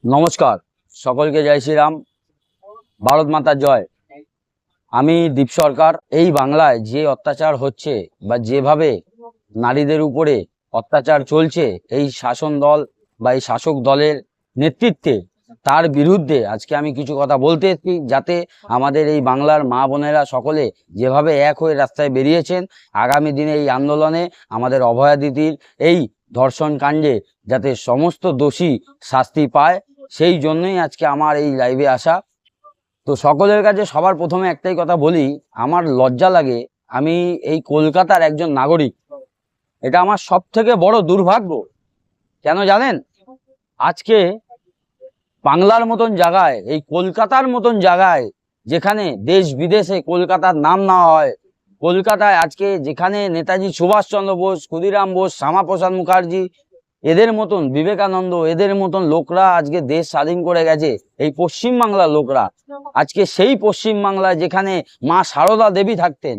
নমস্কার, সকলকে জয় শ্রীরাম। ভারত মাতার জয়। আমি দীপ সরকার। এই বাংলায় যে অত্যাচার হচ্ছে বা যেভাবে নারীদের উপরে অত্যাচার চলছে এই শাসন দল বা এই শাসক দলের নেতৃত্বে, তার বিরুদ্ধে আজকে আমি কিছু কথা বলতে এসেছি, যাতে আমাদের এই বাংলার মা বোনেরা সকলে যেভাবে এক হয়ে রাস্তায় বেরিয়েছেন, আগামী দিনে এই আন্দোলনে আমাদের অভয়া দিদির এই ধর্ষণ কাণ্ডে যাতে সমস্ত দোষী শাস্তি পায়, সেই জন্যই আজকে আমার এই লাইভে আসা। তো সকলের কাছে সবার প্রথমে একটাই কথা বলি, আমার লজ্জা লাগে, আমি এই কলকাতার একজন নাগরিক। এটা আমার সব থেকে বড় দুর্ভাগ্য। কেন জানেন? আজকে বাংলার মতন জায়গায়, এই কলকাতার মতন জায়গায়, যেখানে দেশ বিদেশে কলকাতার নাম না হয়, কলকাতায় আজকে যেখানে নেতাজি সুভাষচন্দ্র বোস, ক্ষুদিরাম বোস, শ্যামাপ্রসাদ মুখার্জি, এদের মতন বিবেকানন্দ, এদের মতন লোকরা আজকে দেশ স্বাধীন করে গেছে, এই পশ্চিমবাংলার লোকরা, আজকে সেই পশ্চিমবাংলা যেখানে মা সারদা দেবী থাকতেন,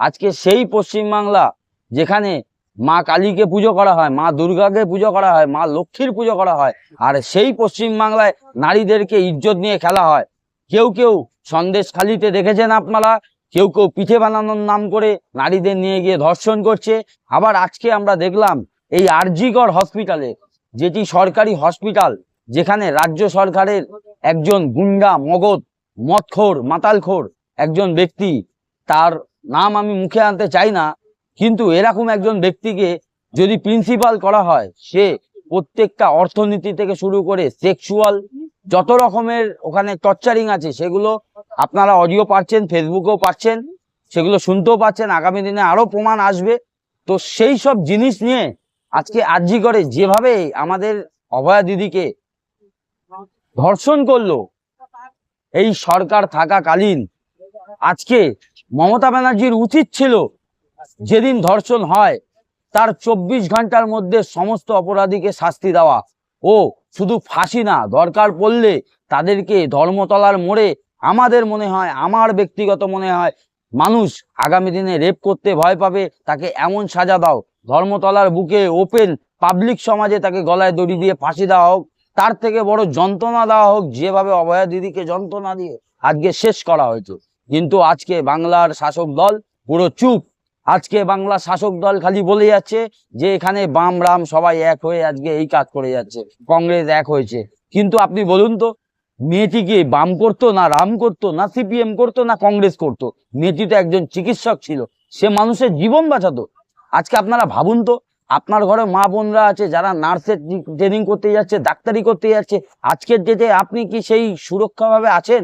আজকে সেই পশ্চিমবাংলা যেখানে মা কালীকে পুজো করা হয়, মা দুর্গাকে পুজো করা হয়, মা লক্ষ্মীর পুজো করা হয়, আর সেই পশ্চিমবাংলায় নারীদেরকে ইজ্জত নিয়ে খেলা হয়। কেউ কেউ সন্দেশখালিতে দেখেছেন আপনারা, কেউ কেউ পিঠে বানানোর নাম করে নারীদের নিয়ে গিয়ে ধর্ষণ করছে। আবার আজকে আমরা দেখলাম এই আরজিকর হসপিটালে, যেটি সরকারি হসপিটাল, যেখানে রাজ্য সরকারের একজন গুন্ডা, মগজ, মদখোর, মাতালখোর একজন ব্যক্তি, তার নাম আমি মুখে আনতে চাই না, কিন্তু এরকম একজন ব্যক্তিকে যদি প্রিন্সিপাল করা হয়, সে প্রত্যেকটা অর্থনীতি থেকে শুরু করে সেক্সুয়াল যত রকমের ওখানে টর্চারিং আছে, সেগুলো আপনারা অডিও পাচ্ছেন, ফেসবুকেও পাচ্ছেন, সেগুলো শুনতেও পাচ্ছেন। আগামী দিনে আরো প্রমাণ আসবে। তো সেই সব জিনিস নিয়ে আজকে আরজি করে যেভাবে আমাদের অভয়া দিদিকে ধর্ষণ করলো এই সরকার থাকাকালীন, আজকে মমতা ব্যানার্জির উচিত ছিল যেদিন ধর্ষণ হয় তার 24 ঘন্টার মধ্যে সমস্ত অপরাধীকে শাস্তি দেওয়া, ও শুধু ফাঁসি না, দরকার পড়লে তাদেরকে ধর্মতলার মোড়ে, আমাদের মনে হয়, আমার ব্যক্তিগত মনে হয়, মানুষ আগামী দিনে রেপ করতে ভয় পাবে, তাকে এমন সাজা দাও, ধর্মতলার বুকে ওপেন পাবলিক সমাজে তাকে গলায় দড়ি দিয়ে ফাঁসি দেওয়া হোক, তার থেকে বড় যন্ত্রণা দেওয়া হোক, যেভাবে অভয়া দিদিকে যন্ত্রণা দিয়ে আজকে শেষ করা হয়েছে। কিন্তু আজকে বাংলার শাসক দল পুরো চুপ। আজকে বাংলা শাসক দল খালি বলে যাচ্ছে যে এখানে বাম রাম সবাই এক হয়ে আজকে এই কাজ করে যাচ্ছে, কংগ্রেস এক হয়েছে। কিন্তু আপনি বলুন তো, মেয়েটিকে বাম করতো না রাম করতো না সিপিএম করতো না কংগ্রেস করতো? মেয়েটি তো একজন চিকিৎসক ছিল, সে মানুষের জীবন বাঁচাতো। আজকে আপনারা ভাবুন তো, আপনার ঘরে মা বোনরা আছে যারা নার্সের ট্রেনিং করতে যাচ্ছে, ডাক্তারি করতে যাচ্ছে, আজকের ডেটে আপনি কি সেই সুরক্ষাভাবে আছেন?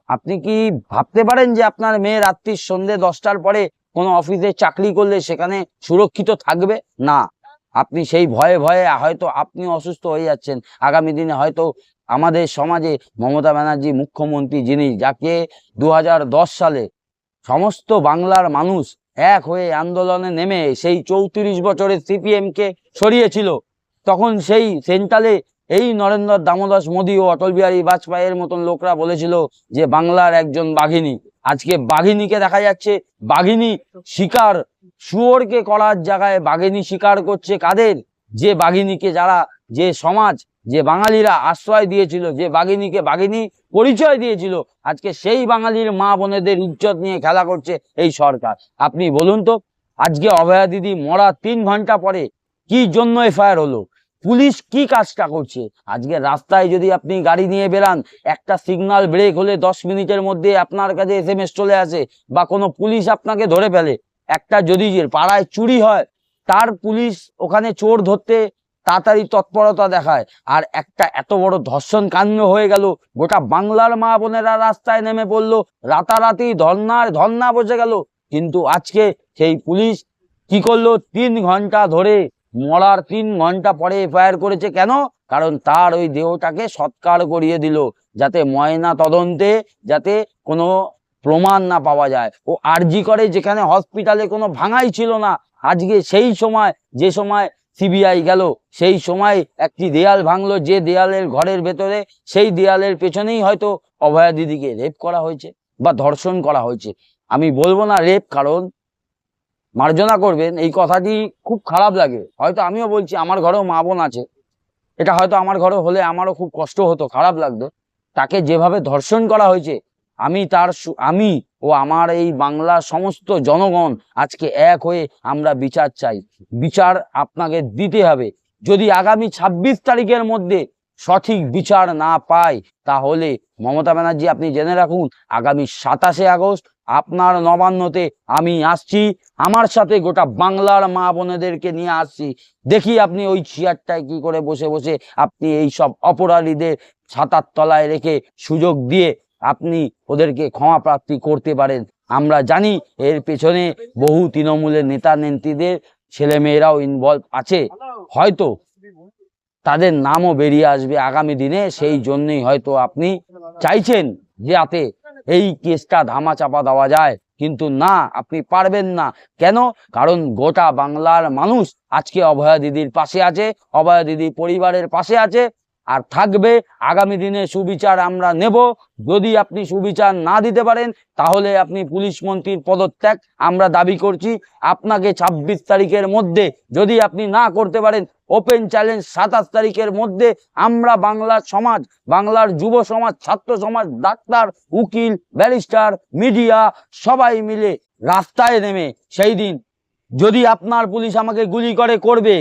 আপনি কি ভাবতে পারেন যে আপনার মেয়ে রাত্রির সন্ধ্যে 10টার পরে কোনো অফিসে চাকরি করলে সেখানে সুরক্ষিত থাকবে না? আপনি সেই ভয়ে ভয়ে হয়তো আপনি অসুস্থ হয়ে যাচ্ছেন। আগামী দিনে হয়তো আমাদের সমাজে মমতা ব্যানার্জি মুখ্যমন্ত্রী, যিনি, যাকে 2010 সালে সমস্ত বাংলার মানুষ এক হয়ে আন্দোলনে নেমে সেই 34 বছরের সিপিএম কে সরিয়েছিল, তখন সেই সেন্ট্রালে এই নরেন্দ্র দামোদর মোদী ও অটল বিহারী বাজপেয়ীর মতন লোকরা বলেছিল যে বাংলার একজন বাঘিনী। আজকে বাঘিনীকে দেখা যাচ্ছে, বাঘিনী শিকার, শুয়োরকে করার জায়গায় বাঘিনী শিকার করছে কাদের? যে বাঘিনীকে যারা, যে সমাজ, যে বাঙালিরা আশ্রয় দিয়েছিল, যে বাঘিনীকে বাঘিনী পরিচয় দিয়েছিল, আজকে সেই বাঙালির মা বোনেদের ইজ্জত নিয়ে খেলা করছে এই সরকার। আপনি বলুন তো, আজকে অভয়া দিদি মরা 3 ঘন্টা পরে কি জন্য এফআইআর হলো? পুলিশ কি কাজটা করছে? আজকে রাস্তায় যদি আপনি গাড়ি নিয়ে বেরান, একটা সিগন্যাল ব্রেক হলে 10 মিনিটের মধ্যে আপনার কাছে এসএমএস চলে আসে, বা কোনো পুলিশ আপনাকে ধরে ফেলে। একটা যদি পাড়ায় চুরি হয়, তার পুলিশ ওখানে চোর ধরতে তাড়াতাড়ি তৎপরতা দেখায়, আর একটা এত বড় ধর্ষণ কাণ্ড হয়ে গেল, গোটা বাংলার মা বোনেরা রাস্তায় নেমে পড়লো, রাতারাতি ধর্না বসে গেল। কিন্তু আজকে সেই পুলিশ কি করলো? 3 ঘন্টা ধরে, মরার 3 ঘন্টা পরে এফআইআর করেছে। কেন? কারণ তার ওই দেহটাকে সৎকার করিয়ে দিল, যাতে ময়না তদন্তে যাতে কোনো প্রমাণ না পাওয়া যায়। ও আরজি করে যেখানে হসপিটালে কোনো ভাঙাই ছিল না, আজকে সেই সময়, যে সময় সিবিআই গেল, সেই সময় একটি দেয়াল ভাঙলো, যে দেয়ালের ঘরের ভেতরে, সেই দেয়ালের পেছনেই হয়তো অভয়া দিদিকে রেপ করা হয়েছে বা ধর্ষণ করা হয়েছে। আমি বলবো না রেপ, কারণ মার্জনা করবেন, এই কথাটি খুব খারাপ লাগে, হয়তো আমিও বলছি, আমার ঘরেও মা বোন আছে, এটা হয়তো আমার ঘরে হলে আমারও খুব কষ্ট হতো, খারাপ লাগতো। তাকে যেভাবে ধর্ষণ করা হয়েছে, আমি ও আমার এই বাংলার সমস্ত জনগণ আজকে এক হয়ে আমরা বিচার চাই। বিচার আপনাকে দিতে হবে। যদি আগামী 26 তারিখের মধ্যে সঠিক বিচার না পায়, তাহলে মমতা ব্যানার্জি আপনি জেনে রাখুন, আগামী 27শে আগস্ট আপনার নবান্নতে আমি আসছি, আমার সাথে গোটা বাংলার মা বোনেদেরকে নিয়ে আসছি। দেখি আপনি ওই চেয়ারটায় কি করে বসে বসে আপনি এই সব অপরাধীদের ছাতার তলায় রেখে সুযোগ দিয়ে আপনি ওদেরকে ক্ষমা প্রাপ্তি করতে পারেন। আমরা জানি এর পেছনে বহু তৃণমূলের নেতা নেত্রীদের ছেলে মেয়েরাও ইনভলভ আছে, হয়তো তাদের নামও বেরিয়ে আসবে আগামী দিনে। সেই জন্যই হয়তো আপনি চাইছেন যাতে এই কেসটা ধামাচাপা দেওয়া যায়, কিন্তু না, আপনি পারবেন না। কেন? কারণ গোটা বাংলার মানুষ আজকে অভয়া দিদির পাশে আছে, অভয়া দিদির পরিবারের পাশে আছে, আর থাকবে। আগামী দিনে সুবিচার আমরা নেব। যদি আপনি সুবিচার না দিতে পারেন, তাহলে আপনি পুলিশ মন্ত্রীর পদত্যাগ আমরা দাবি করছি। আপনাকে 26 তারিখের মধ্যে যদি আপনি না করতে পারেন, ওপেন চ্যালেঞ্জ 27 তারিখের মধ্যে আমরা বাংলার সমাজ, বাংলার যুব সমাজ, ছাত্র সমাজ, ডাক্তার, উকিল, ব্যারিস্টার, মিডিয়া সবাই মিলে রাস্তায় নেমে সেই দিন, যদি আপনার পুলিশ আমাকে গুলি করে করবে,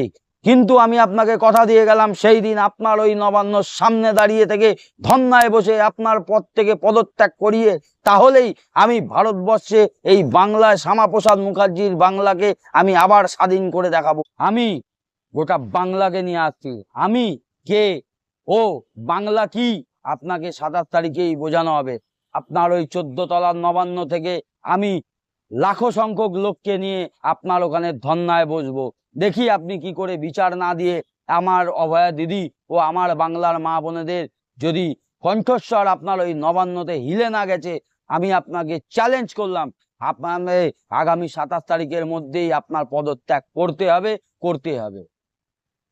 কিন্তু আমি আপনাকে কথা দিয়ে গেলাম সেই দিন আপনার ওই নবান্নর সামনে দাঁড়িয়ে থেকে ধর্নায় বসে আপনার পদ থেকে পদত্যাগ করিয়ে, তাহলেই আমি ভারতবর্ষে এই বাংলায় শ্যামাপ্রসাদ মুখার্জির বাংলাকে আমি আবার স্বাধীন করে দেখাবো। আমি গোটা বাংলাকে নিয়ে আসছি। আমি কে ও বাংলা কি আপনাকে 27 তারিখেই বোঝানো হবে। আপনার ওই 14 তলার নবান্ন থেকে আমি লাখো সংখ্যক লোককে নিয়ে আপনার ওখানে ধর্নায় বসবো। দেখি আপনি কি করে বিচার না দিয়ে আমার অভয়া দিদি ও আমার বাংলার মা বোনেদের, যদি কণ্ঠস্বর আপনার ওই নবান্নতে হিলে না গেছে, আমি আপনাকে চ্যালেঞ্জ করলাম, আপনাকে আগামী 27 তারিখের মধ্যেই আপনার পদত্যাগ করতে হবে, করতে হবে।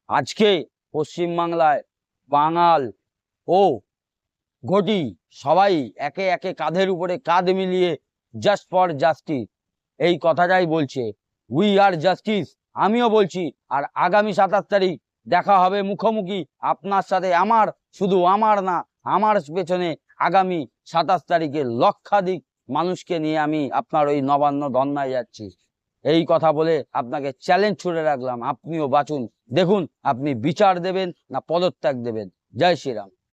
আজকে পশ্চিমবাংলায় বাঙাল ও ঘটি সবাই একে একে কাঁধের উপরে কাঁধ মিলিয়ে জাস্ট ফর জাস্টিস এই কথাটাই বলছে। উই আর জাস্টিস, আমিও বলছি। আর আগামী 27 তারিখ দেখা হবে মুখোমুখি আপনার সাথে আমার, শুধু আমার না, আমার পেছনে আগামী 27 তারিখে লক্ষাধিক মানুষকে নিয়ে আমি আপনার ওই নবান্ন ধর্নায় যাচ্ছি। এই কথা বলে আপনাকে চ্যালেঞ্জ ছুড়ে রাখলাম, আপনিও বাঁচুন। দেখুন আপনি বিচার দেবেন না পদত্যাগ দেবেন। জয় শ্রীরাম।